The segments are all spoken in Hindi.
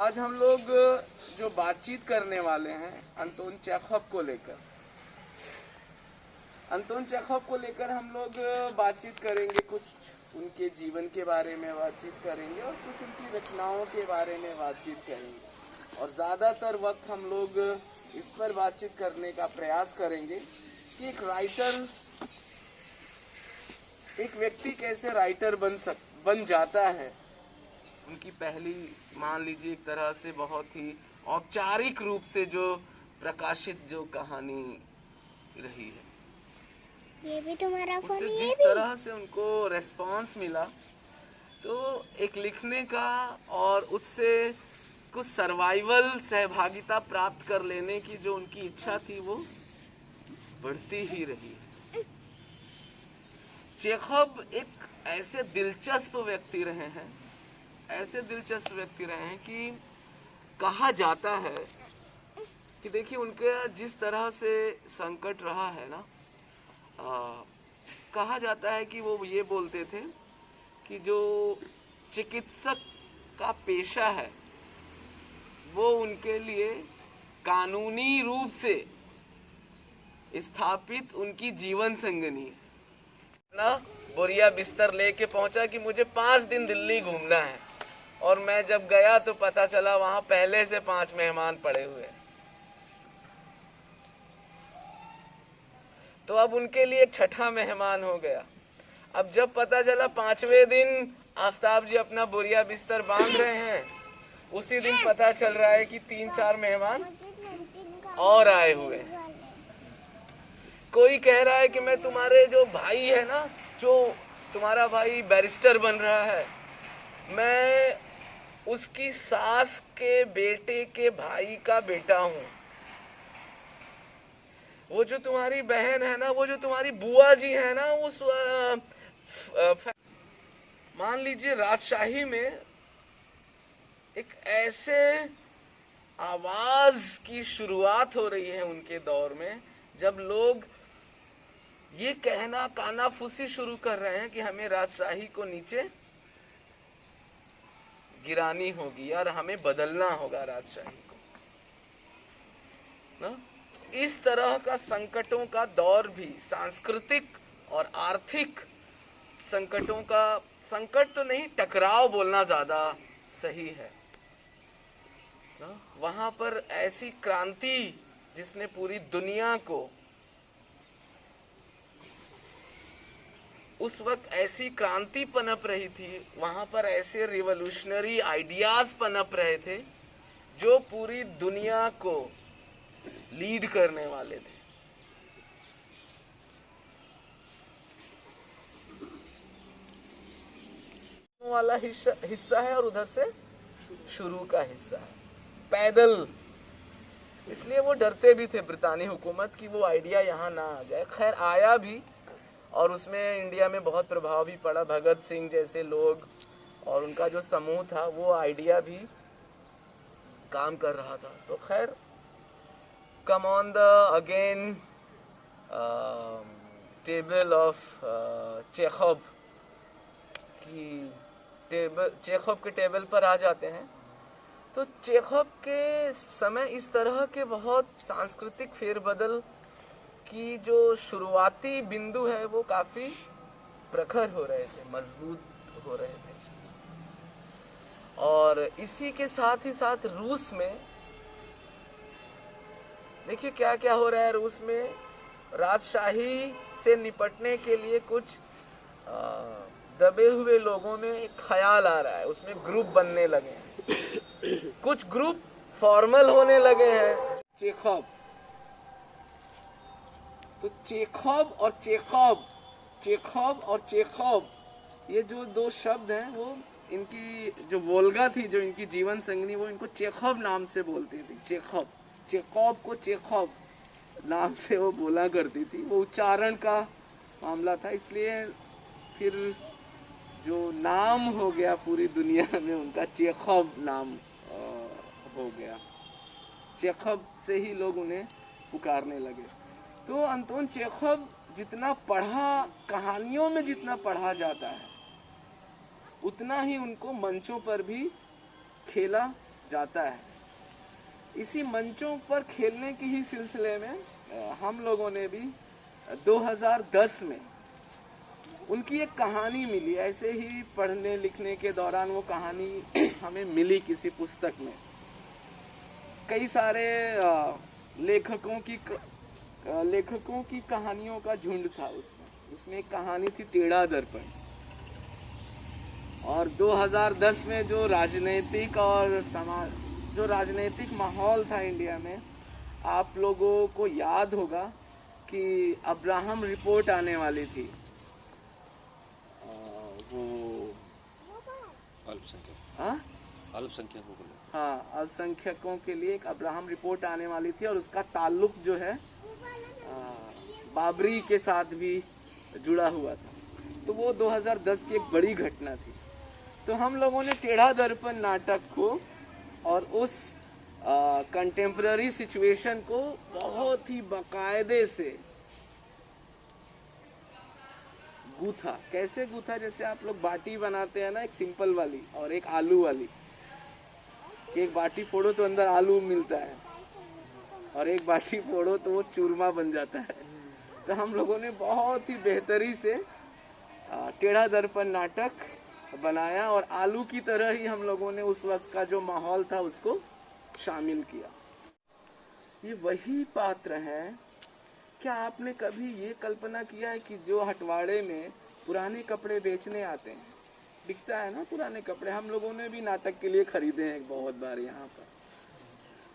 आज हम लोग जो बातचीत करने वाले हैं अंतोन चेखव को लेकर, हम लोग बातचीत करेंगे। कुछ उनके जीवन के बारे में बातचीत करेंगे और कुछ उनकी रचनाओं के बारे में बातचीत करेंगे। और ज़्यादातर वक्त हम लोग इस पर बातचीत करने का प्रयास करेंगे कि एक व्यक्ति कैसे राइटर बन जाता है। उनकी पहली, मान लीजिए, एक तरह से बहुत ही औपचारिक रूप से जो प्रकाशित जो कहानी रही है, ये भी तुम्हारा फोन, उससे ये जिस भी तरह से उनको रेस्पॉन्स मिला, तो एक लिखने का और उससे कुछ सर्वाइवल सहभागिता प्राप्त कर लेने की जो उनकी इच्छा थी वो बढ़ती ही रही। चेखव एक ऐसे दिलचस्प व्यक्ति रहे हैं कि कहा जाता है कि देखिए, उनके जिस तरह से संकट रहा है ना, कहा जाता है कि वो ये बोलते थे कि जो चिकित्सक का पेशा है वो उनके लिए कानूनी रूप से स्थापित उनकी जीवन संगनी है ना। बोरिया बिस्तर लेके पहुंचा कि मुझे 5 दिन दिल्ली घूमना है, और मैं जब गया तो पता चला वहां पहले से 5 मेहमान पड़े हुए हैं। तो अब उनके लिए एक छठा मेहमान हो गया। अब जब पता चला 5वें दिन आफ्ताब जी अपना बोरिया बिस्तर बांध रहे हैं, उसी दिन पता चल रहा है कि 3-4 मेहमान और आए हुए हैं। कोई कह रहा है कि मैं तुम्हारे जो भाई है ना, जो तुम्हारा भाई बैरिस्टर बन रहा है, मैं उसकी सास के बेटे के भाई का बेटा हूं। वो जो तुम्हारी बहन है ना, वो जो तुम्हारी बुआ जी है ना, उस मान लीजिए राजशाही में एक ऐसे आवाज की शुरुआत हो रही है उनके दौर में, जब लोग ये कहना कानाफूसी शुरू कर रहे हैं कि हमें राजशाही को नीचे गिरानी होगी और हमें बदलना होगा राजशाही को ना। इस तरह का संकटों का दौर भी, सांस्कृतिक और आर्थिक संकटों का, संकट तो नहीं, टकराव बोलना ज्यादा सही है ना। वहां पर ऐसी क्रांति जिसने पूरी दुनिया को, उस वक्त ऐसी क्रांति पनप रही थी, वहां पर ऐसे रिवॉल्यूशनरी आइडियाज पनप रहे थे जो पूरी दुनिया को लीड करने वाले थे। वाला हिस्सा है और उधर से शुरू का हिस्सा है, पैदल। इसलिए वो डरते भी थे ब्रितानी हुकूमत की वो आइडिया यहाँ ना आ जाए। खैर आया भी, और उसमें इंडिया में बहुत प्रभाव भी पड़ा। भगत सिंह जैसे लोग और उनका जो समूह था, वो आइडिया भी काम कर रहा था। तो खैर, come on the again table of Chekhov की चेखव के टेबल पर आ जाते हैं। तो चेखव के समय इस तरह के बहुत सांस्कृतिक फेरबदल की जो शुरुआती बिंदु है वो काफी प्रखर हो रहे थे, मजबूत हो रहे थे। और इसी के साथ ही साथ रूस में देखिए क्या क्या हो रहा है। रूस में राजशाही से निपटने के लिए कुछ दबे हुए लोगों में एक ख्याल आ रहा है, उसमें ग्रुप बनने लगे हैं, कुछ ग्रुप फॉर्मल होने लगे हैं। चेखव, तो चेखव और चेखव ये जो 2 शब्द हैं, वो इनकी जो वोल्गा थी, जो इनकी जीवन संगनी, वो इनको चेखव नाम से बोलती थी। चेखव को चेखव नाम से वो बोला करती थी। वो उच्चारण का मामला था, इसलिए फिर जो नाम हो गया पूरी दुनिया में उनका चेखव नाम हो गया। चेखव से ही लोग उन्हें पुकारने लगे। तो अंतोन चेखव जितना पढ़ा, कहानियों में जितना पढ़ा जाता है, उतना ही उनको मंचों पर भी खेला जाता है। इसी मंचों पर खेलने की ही सिलसिले में हम लोगों ने भी 2010 में उनकी एक कहानी मिली। ऐसे ही पढ़ने लिखने के दौरान वो कहानी हमें मिली किसी पुस्तक में। कई सारे लेखकों की कहानियों का झुंड था उसमें एक कहानी थी टेढ़ा दर्पण। और 2010 में जो राजनीतिक माहौल था इंडिया में, आप लोगों को याद होगा कि अब्राहम रिपोर्ट आने वाली थी। वो अल्पसंख्यकों के लिए एक अब्राहम रिपोर्ट आने वाली थी, और उसका ताल्लुक जो है बाबरी के साथ भी जुड़ा हुआ था। तो वो 2010 की एक बड़ी घटना थी। तो हम लोगों ने टेढ़ा दर्पण नाटक को और उस कंटेम्पररी सिचुएशन को बहुत ही बाकायदे से गूथा। कैसे गूथा? जैसे आप लोग बाटी बनाते हैं ना, एक सिंपल वाली और एक आलू वाली। एक बाटी फोड़ो तो अंदर आलू मिलता है, और एक बाटी फोड़ो तो वो चूरमा बन जाता है। तो हम लोगों ने बहुत ही बेहतरी से टेढ़ा दर्पण नाटक बनाया, और आलू की तरह ही हम लोगों ने उस वक्त का जो माहौल था उसको शामिल किया। ये वही पात्र हैं। क्या आपने कभी ये कल्पना किया है कि जो हटवाड़े में पुराने कपड़े बेचने आते हैं, बिकता है ना पुराने कपड़े, हम लोगों ने भी नाटक के लिए खरीदे हैं बहुत बार यहाँ पर।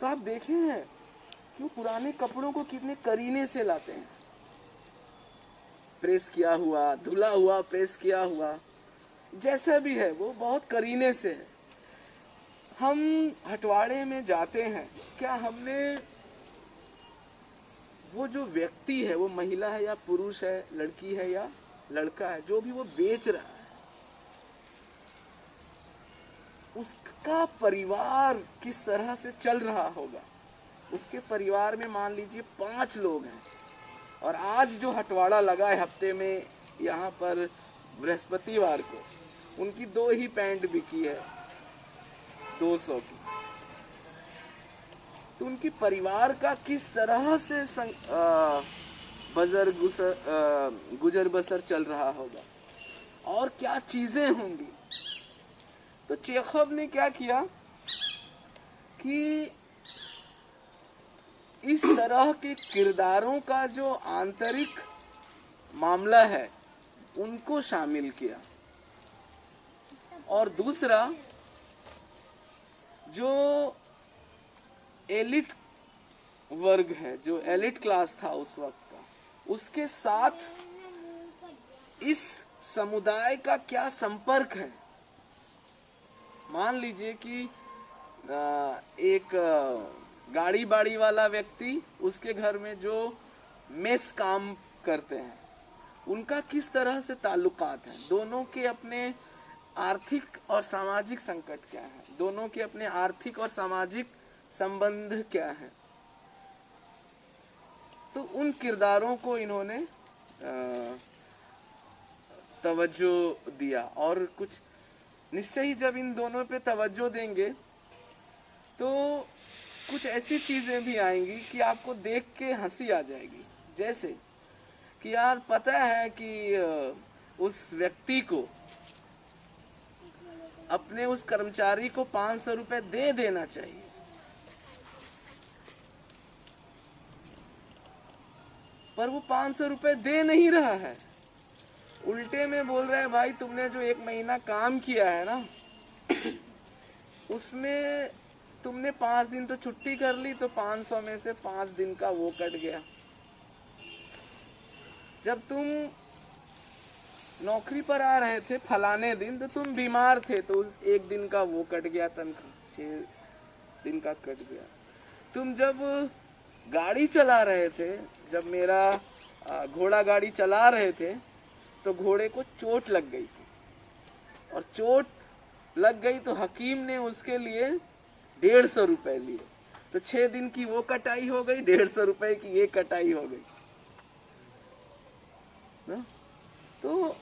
तो आप देखे हैं कि वो पुराने कपड़ों को कितने करीने से लाते हैं। प्रेस किया हुआ, धुला हुआ, प्रेस किया हुआ, जैसा भी है वो बहुत करीने से है। हम हटवाड़े में जाते हैं, क्या हमने वो जो व्यक्ति है, वो महिला है या पुरुष है, लड़की है या लड़का है, जो भी वो बेच रहा है, उसका परिवार किस तरह से चल रहा होगा। उसके परिवार में मान लीजिए 5 लोग हैं, और आज जो हटवाड़ा लगा है हफ्ते में यहाँ पर बृहस्पतिवार को, उनकी 2 ही पैंट बिकी है 200 की। तो उनकी परिवार का किस तरह से गुजर बसर चल रहा होगा, और क्या चीजें होंगी। तो चेखव ने क्या किया कि इस तरह के किरदारों का जो आंतरिक मामला है उनको शामिल किया, और दूसरा जो एलिट वर्ग है, जो एलिट क्लास था उस वक्त का, उसके साथ इस समुदाय का क्या संपर्क है। मान लीजिए कि एक गाड़ी बाड़ी वाला व्यक्ति, उसके घर में जो मेस काम करते हैं, उनका किस तरह से ताल्लुकात हैं, दोनों के अपने आर्थिक और सामाजिक संकट क्या है, दोनों के अपने आर्थिक और सामाजिक संबंध क्या है। तो उन किरदारों को इन्होंने तवज्जो दिया, और कुछ निश्चय ही जब इन दोनों पे तवज्जो देंगे तो कुछ ऐसी चीजें भी आएंगी कि आपको देख के हंसी आ जाएगी। जैसे कि यार पता है कि उस व्यक्ति को, अपने उस कर्मचारी को 500 रुपए दे देना चाहिए, पर वो 500 रुपए दे नहीं रहा है। उल्टे में बोल रहा है, भाई तुमने जो 1 महीना काम किया है ना, उसमें तुमने 5 दिन तो छुट्टी कर ली, तो 500 में से 5 दिन का वो कट गया। जब तुम नौकरी पर आ रहे थे फलाने दिन, तो तुम बीमार थे, तो उस 1 दिन का वो कट गया, तनख्वाह 6 दिन का कट गया। तुम जब गाड़ी चला रहे थे, जब मेरा घोड़ा गाड़ी चला रहे थे, तो घोड़े को चोट लग गई थी, और चोट लग गई तो हकीम ने उसके लिए 150 रुपए लिए, तो 6 दिन की वो कटाई हो गई, 150 रुपए की ये कटाई हो गई ना? तो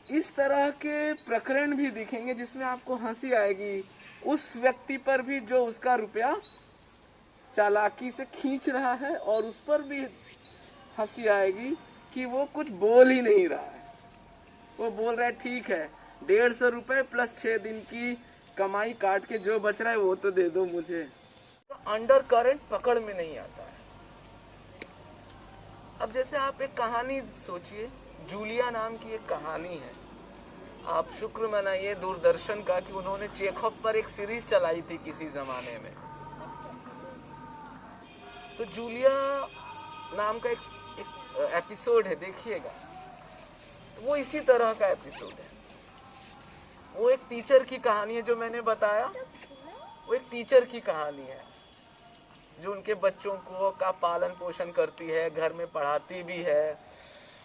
इस तरह के प्रकरण भी दिखेंगे जिसमें आपको हंसी आएगी उस व्यक्ति पर भी जो उसका रुपया चालाकी से खींच रहा है, और उस पर भी हंसी आएगी कि वो कुछ बोल ही नहीं रहा है। वो बोल रहा है ठीक है, 150 रुपए प्लस 6 दिन की कमाई काट के जो बच रहा है वो तो दे दो मुझे। तो अंडर करंट पकड़ में नहीं आता है। अब जैसे आप एक कहानी सोचिए, जूलिया नाम की एक कहानी है। आप शुक्र मनाइए दूरदर्शन का कि उन्होंने चेखव पर एक सीरीज चलाई थी किसी जमाने में। तो जूलिया नाम का एक एपिसोड है, देखिएगा। तो वो इसी तरह का एपिसोड है। वो एक टीचर की कहानी है, जो मैंने बताया वो एक टीचर की कहानी है जो उनके बच्चों को का पालन पोषण करती है, घर में पढ़ाती भी है,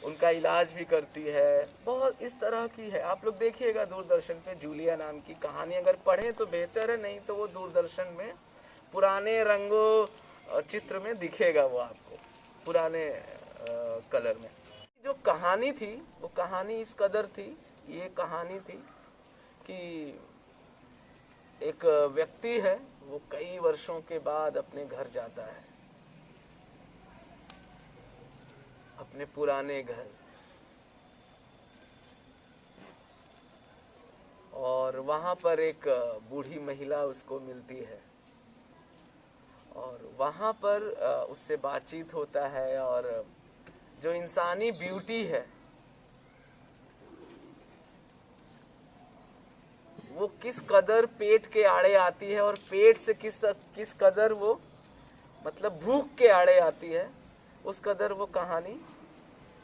उनका इलाज भी करती है। बहुत इस तरह की है। आप लोग देखिएगा दूरदर्शन पे जूलिया नाम की कहानी, अगर पढ़ें तो बेहतर है, नहीं तो वो दूरदर्शन में पुराने रंगों चित्र में दिखेगा वो आपको, पुराने कलर में। जो कहानी थी वो कहानी इस कदर थी, ये कहानी थी कि एक व्यक्ति है, वो कई वर्षों के बाद अपने घर जाता है, अपने पुराने घर। और वहां पर एक बूढ़ी महिला उसको मिलती है, और वहां पर उससे बातचीत होता है। और जो इंसानी ब्यूटी है वो किस कदर पेट के आड़े आती है, और पेट से किस कदर वो मतलब भूख के आड़े आती है, उस कदर वो कहानी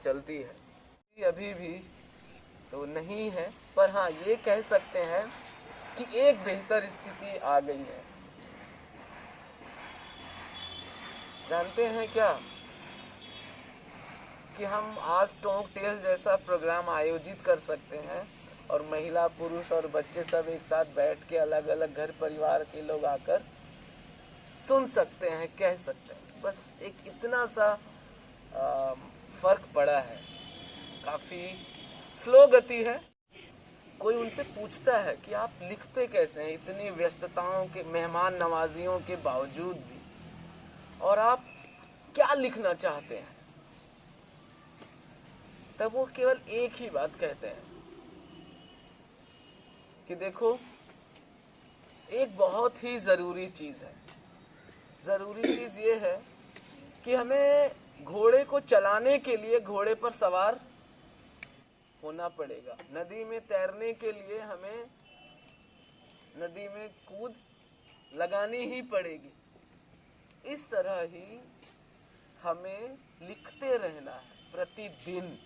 चलती है। अभी भी तो नहीं है, पर हाँ ये कह सकते हैं कि एक बेहतर स्थिति आ गई है। जानते हैं क्या कि हम आज टॉक टेल्स जैसा प्रोग्राम आयोजित कर सकते हैं, और महिला पुरुष और बच्चे सब एक साथ बैठ के अलग अलग घर परिवार के लोग आकर सुन सकते हैं, कह सकते हैं। बस एक इतना सा फर्क पड़ा है, काफी स्लो गति है। कोई उनसे पूछता है कि आप लिखते कैसे हैं इतनी व्यस्तताओं के, मेहमान नवाजियों के बावजूद भी, और आप क्या लिखना चाहते हैं, तब वो केवल एक ही बात कहते हैं कि देखो, एक बहुत ही जरूरी चीज है। जरूरी चीज ये है कि हमें घोड़े को चलाने के लिए घोड़े पर सवार होना पड़ेगा। नदी में तैरने के लिए हमें नदी में कूद लगानी ही पड़ेगी। इस तरह ही हमें लिखते रहना है प्रतिदिन।